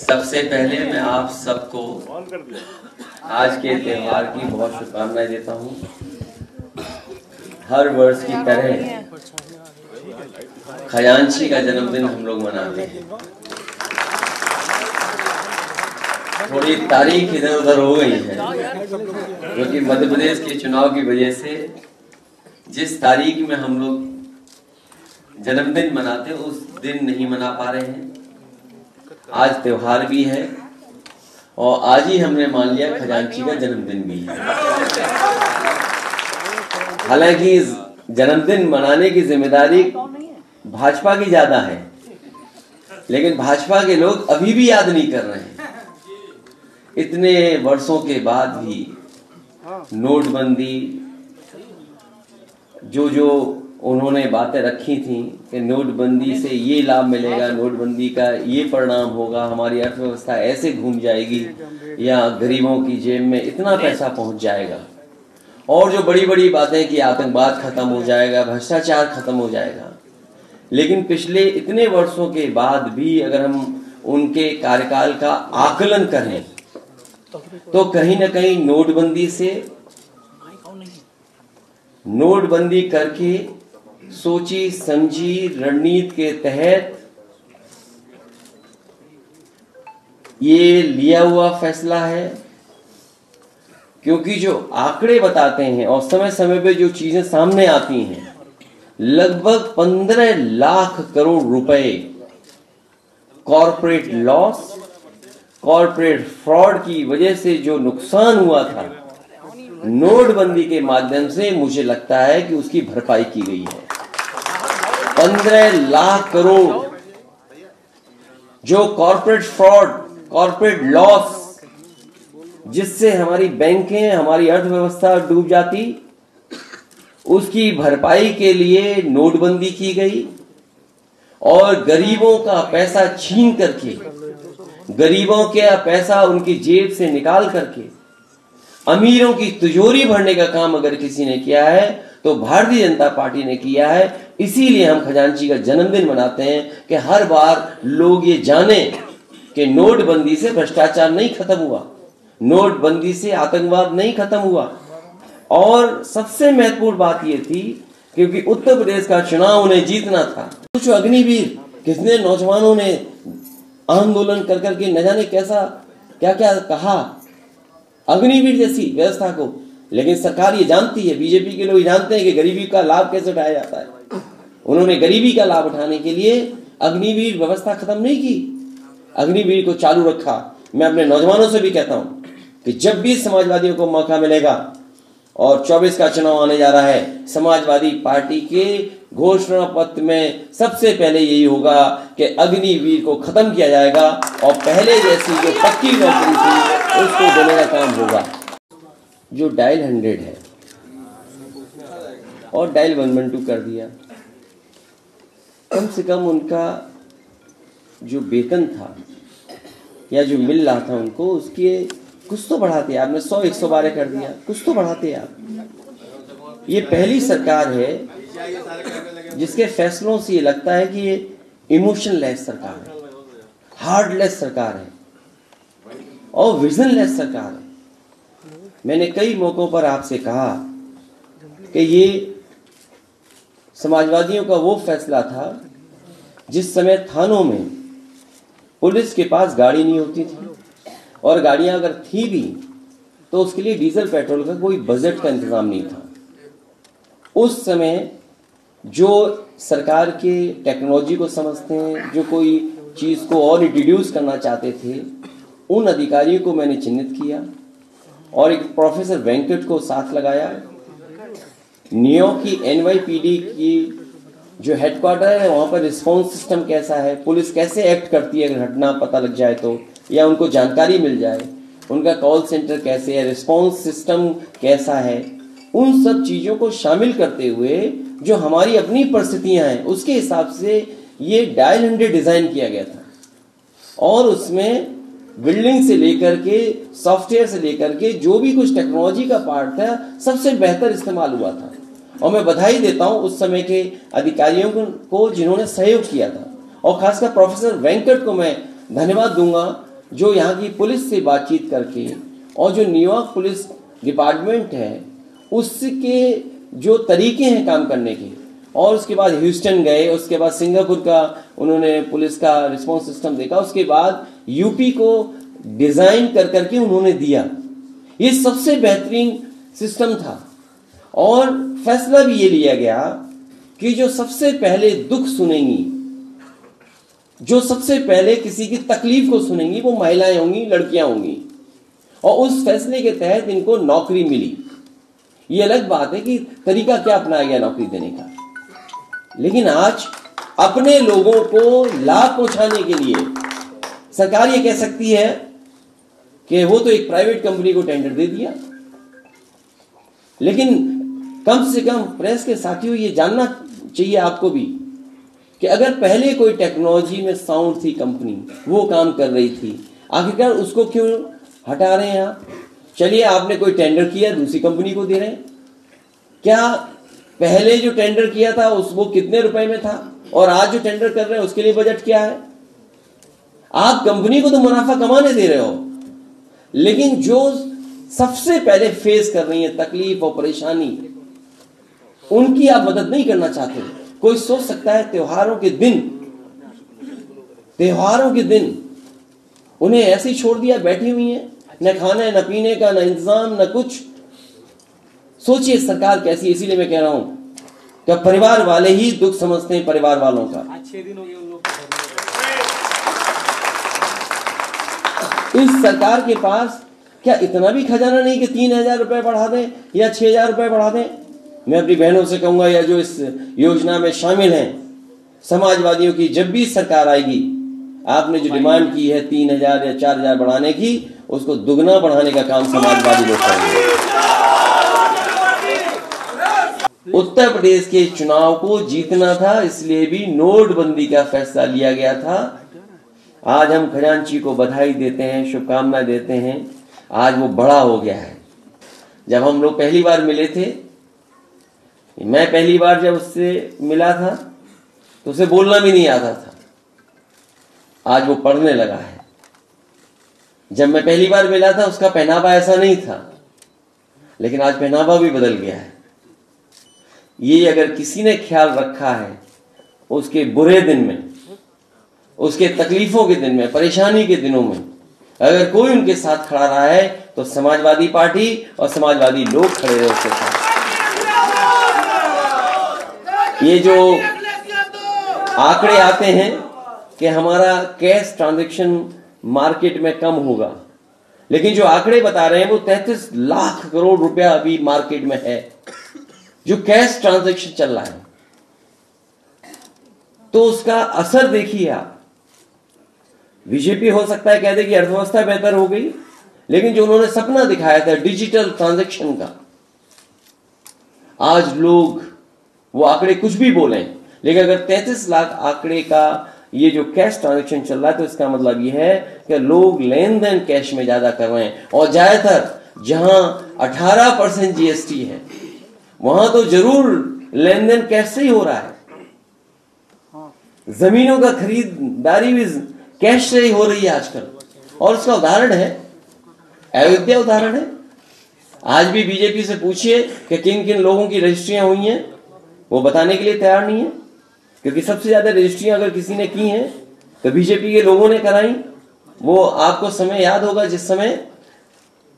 सबसे पहले मैं आप सबको आज के त्यौहार की बहुत शुभकामनाएं देता हूँ। हर वर्ष की तरह खजांची का जन्मदिन हम लोग मनाते हैं। थोड़ी तारीख इधर उधर हो गई है क्योंकि मध्य प्रदेश के चुनाव की वजह से जिस तारीख में हम लोग जन्मदिन मनाते हैं उस दिन नहीं मना पा रहे हैं। आज त्योहार भी है और आज ही हमने मान लिया खजांची का जन्मदिन भी है। हालांकि जन्मदिन मनाने की जिम्मेदारी भाजपा की ज्यादा है, लेकिन भाजपा के लोग अभी भी याद नहीं कर रहे हैं। इतने वर्षों के बाद भी नोटबंदी जो उन्होंने बातें रखी थी कि नोटबंदी से ये लाभ मिलेगा, नोटबंदी का ये परिणाम होगा, हमारी अर्थव्यवस्था ऐसे घूम जाएगी या गरीबों की जेब में इतना पैसा पहुंच जाएगा, और जो बड़ी बड़ी बातें कि आतंकवाद खत्म हो जाएगा, भ्रष्टाचार खत्म हो जाएगा। लेकिन पिछले इतने वर्षों के बाद भी अगर हम उनके कार्यकाल का आकलन करें तो कहीं ना कहीं नोटबंदी करके सोची समझी रणनीति के तहत ये लिया हुआ फैसला है। क्योंकि जो आंकड़े बताते हैं और समय समय पे जो चीजें सामने आती हैं, लगभग 15 लाख करोड़ रुपए कॉरपोरेट लॉस, कॉरपोरेट फ्रॉड की वजह से जो नुकसान हुआ था नोटबंदी के माध्यम से, मुझे लगता है कि उसकी भरपाई की गई है। 15 लाख करोड़ जो कॉरपोरेट फ्रॉड, कॉरपोरेट लॉस, जिससे हमारी बैंकें, हमारी अर्थव्यवस्था डूब जाती, उसकी भरपाई के लिए नोटबंदी की गई। और गरीबों का पैसा छीन करके, गरीबों का पैसा उनकी जेब से निकाल करके अमीरों की तिजोरी भरने का काम अगर किसी ने किया है तो भारतीय जनता पार्टी ने किया है। इसीलिए हम खजांची का जन्मदिन मनाते हैं कि हर बार लोग ये जाने कि नोटबंदी से भ्रष्टाचार नहीं खत्म हुआ, नोटबंदी से आतंकवाद नहीं खत्म हुआ। और सबसे महत्वपूर्ण बात ये थी, क्योंकि उत्तर प्रदेश का चुनाव उन्हें जीतना था, कुछ अग्निवीर, कितने नौजवानों ने आंदोलन कर करके न जाने कैसा क्या क्या कहा, अग्निवीर जैसी व्यवस्था को। लेकिन सरकार ये जानती है, बीजेपी के लोग जानते हैं कि गरीबी का लाभ कैसे उठाया जाता है। उन्होंने गरीबी का लाभ उठाने के लिए अग्निवीर व्यवस्था खत्म नहीं की, अग्निवीर को चालू रखा। मैं अपने नौजवानों से भी कहता हूं कि जब भी समाजवादियों को मौका मिलेगा, और 24 का चुनाव आने जा रहा है, समाजवादी पार्टी के घोषणा पत्र में सबसे पहले यही होगा कि अग्निवीर को खत्म किया जाएगा और पहले जैसी जो पक्की नौकरी थी उसको देने का काम होगा। जो डायल 100 है और डायल 112 कर दिया, कम से कम उनका जो वेतन था या जो मिल रहा था उनको, उसके कुछ तो बढ़ाते। आपने 100-112 कर दिया, कुछ तो बढ़ाते आप। ये पहली सरकार है जिसके फैसलों से ये लगता है कि ये इमोशनलेस सरकार है, हार्डलेस सरकार है और विजनलेस सरकार है। मैंने कई मौकों पर आपसे कहा कि ये समाजवादियों का वो फैसला था जिस समय थानों में पुलिस के पास गाड़ी नहीं होती थी, और गाड़ियां अगर थी भी तो उसके लिए डीजल पेट्रोल का कोई बजट का इंतजाम नहीं था। उस समय जो सरकार के टेक्नोलॉजी को समझते हैं, जो कोई चीज को और इंट्रोड्यूस करना चाहते थे, उन अधिकारियों को मैंने चिन्हित किया और एक प्रोफेसर वेंकट को साथ लगाया। न्यूयॉर्क की NYPD की जो हेडक्वार्टर है, वहां पर रिस्पॉन्स सिस्टम कैसा है, पुलिस कैसे एक्ट करती है अगर घटना पता लग जाए तो, या उनको जानकारी मिल जाए, उनका कॉल सेंटर कैसे है, रिस्पॉन्स सिस्टम कैसा है, उन सब चीजों को शामिल करते हुए जो हमारी अपनी परिस्थितियां हैं उसके हिसाब से ये डायल 100 डिजाइन किया गया था। और उसमें बिल्डिंग से लेकर के सॉफ्टवेयर से लेकर के जो भी कुछ टेक्नोलॉजी का पार्ट था, सबसे बेहतर इस्तेमाल हुआ था। और मैं बधाई देता हूं उस समय के अधिकारियों को जिन्होंने सहयोग किया था, और खासकर प्रोफेसर वेंकट को मैं धन्यवाद दूंगा जो यहाँ की पुलिस से बातचीत करके और जो न्यूयॉर्क पुलिस डिपार्टमेंट है उसके जो तरीके हैं काम करने के, और उसके बाद ह्यूस्टन गए, उसके बाद सिंगापुर का उन्होंने पुलिस का रिस्पांस सिस्टम देखा, उसके बाद यूपी को डिजाइन कर करके उन्होंने दिया। ये सबसे बेहतरीन सिस्टम था। और फैसला भी ये लिया गया कि जो सबसे पहले दुख सुनेंगी, जो सबसे पहले किसी की तकलीफ को सुनेंगी, वो महिलाएं होंगी, लड़कियां होंगी। और उस फैसले के तहत इनको नौकरी मिली। ये अलग बात है कि तरीका क्या अपनाया गया नौकरी देने का, लेकिन आज अपने लोगों को लाभ पहुंचाने के लिए सरकार ये कह सकती है कि वो तो एक प्राइवेट कंपनी को टेंडर दे दिया। लेकिन कम से कम प्रेस के साथियों ये जानना चाहिए आपको भी कि अगर पहले कोई टेक्नोलॉजी में साउंड थी कंपनी, वो काम कर रही थी, आखिरकार उसको क्यों हटा रहे हैं आप? चलिए आपने कोई टेंडर किया, दूसरी कंपनी को दे रहे हैं। क्या पहले जो टेंडर किया था वो कितने रुपए में था, और आज जो टेंडर कर रहे हैं उसके लिए बजट क्या है? आप कंपनी को तो मुनाफा कमाने दे रहे हो, लेकिन जो सबसे पहले फेस कर रही है तकलीफ और परेशानी, उनकी आप मदद नहीं करना चाहते। कोई सोच सकता है त्योहारों के दिन उन्हें ऐसे ही छोड़ दिया, बैठी हुई हैं, न खाने न पीने का, न इंतजाम, न कुछ। सोचिए सरकार कैसी। इसीलिए मैं कह रहा हूं कि परिवार वाले ही दुख समझते हैं, परिवार वालों का। 6 दिन हो गए उन लोग। इस सरकार के पास क्या इतना भी खजाना नहीं कि 3,000 रुपए बढ़ा दें या 6,000 रुपए बढ़ा दें? मैं अपनी बहनों से कहूंगा, या जो इस योजना में शामिल हैं, समाजवादियों की जब भी सरकार आएगी, आपने जो डिमांड की है 3,000 या 4,000 बढ़ाने की, उसको दुगना बढ़ाने का काम समाजवादी लोग करेंगे। उत्तर प्रदेश के चुनाव को जीतना था, इसलिए भी नोटबंदी का फैसला लिया गया था। आज हम खजांची को बधाई देते हैं, शुभकामनाएं देते हैं। आज वो बड़ा हो गया है। जब हम लोग पहली बार मिले थे, मैं पहली बार जब उससे मिला था तो उसे बोलना भी नहीं आता था। आज वो पढ़ने लगा है। जब मैं पहली बार मिला था उसका पहनावा ऐसा नहीं था, लेकिन आज पहनावा भी बदल गया है। ये अगर किसी ने ख्याल रखा है उसके बुरे दिन में, उसके तकलीफों के दिन में, परेशानी के दिनों में, अगर कोई उनके साथ खड़ा रहा है तो समाजवादी पार्टी और समाजवादी लोग खड़े रहे उसके साथ। ये जो आंकड़े आते हैं कि हमारा कैश ट्रांजैक्शन मार्केट में कम होगा, लेकिन जो आंकड़े बता रहे हैं वो 33 लाख करोड़ रुपया अभी मार्केट में है जो कैश ट्रांजैक्शन चल रहा है। तो उसका असर देखिए आप। बीजेपी हो सकता है कह दे कि अर्थव्यवस्था बेहतर हो गई, लेकिन जो उन्होंने सपना दिखाया था डिजिटल ट्रांजैक्शन का, आज लोग वो आंकड़े कुछ भी बोले, लेकिन अगर 33 लाख आंकड़े का ये जो कैश ट्रांजैक्शन चल रहा है तो इसका मतलब ये है कि लोग लेन देन कैश में ज्यादा कर रहे हैं। और ज्यादातर जहां 18% जीएसटी है वहां तो जरूर लेन देन कैश से ही हो रहा है। जमीनों का खरीदारी भी कैश से ही हो रही है आजकल, और उसका उदाहरण है अयोध्या। उदाहरण है, आज भी बीजेपी से पूछिए कि किन किन लोगों की रजिस्ट्रियां हुई हैं, वो बताने के लिए तैयार नहीं है, क्योंकि सबसे ज्यादा रजिस्ट्रियां अगर किसी ने की हैं तो बीजेपी के लोगों ने कराई। वो आपको समय याद होगा जिस समय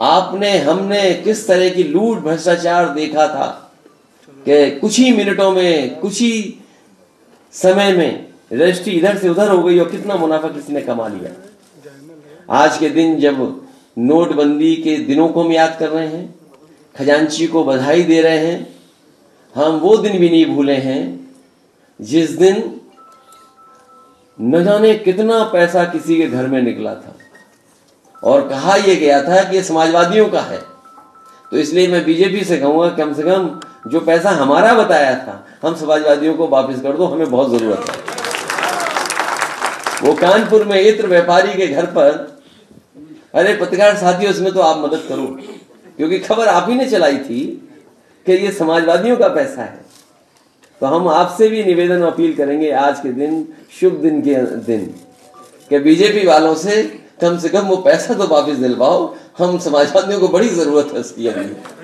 आपने हमने किस तरह की लूट भ्रष्टाचार देखा था कि कुछ ही मिनटों में, कुछ ही समय में रजिस्ट्री इधर से उधर हो गई और कितना मुनाफा किसी ने कमा लिया। आज के दिन जब नोटबंदी के दिनों को हम याद कर रहे हैं, खजांची को बधाई दे रहे हैं, हम वो दिन भी नहीं भूले हैं जिस दिन न जाने कितना पैसा किसी के घर में निकला था और कहा यह गया था कि समाजवादियों का है। तो इसलिए मैं बीजेपी से कहूंगा कम से कम जो पैसा हमारा बताया था हम समाजवादियों को वापस कर दो, हमें बहुत जरूरत है। वो कानपुर में इत्र व्यापारी के घर पर, अरे पत्रकार साथियों इसमें तो आप मदद करो, क्योंकि खबर आप ही ने चलाई थी कि ये समाजवादियों का पैसा है। तो हम आपसे भी निवेदन अपील करेंगे आज के दिन, शुभ दिन के दिन, कि बीजेपी वालों से कम से कम वो पैसा तो वापस दिलवाओ। हम समाजवादियों को बड़ी जरूरत है उसकी अभी।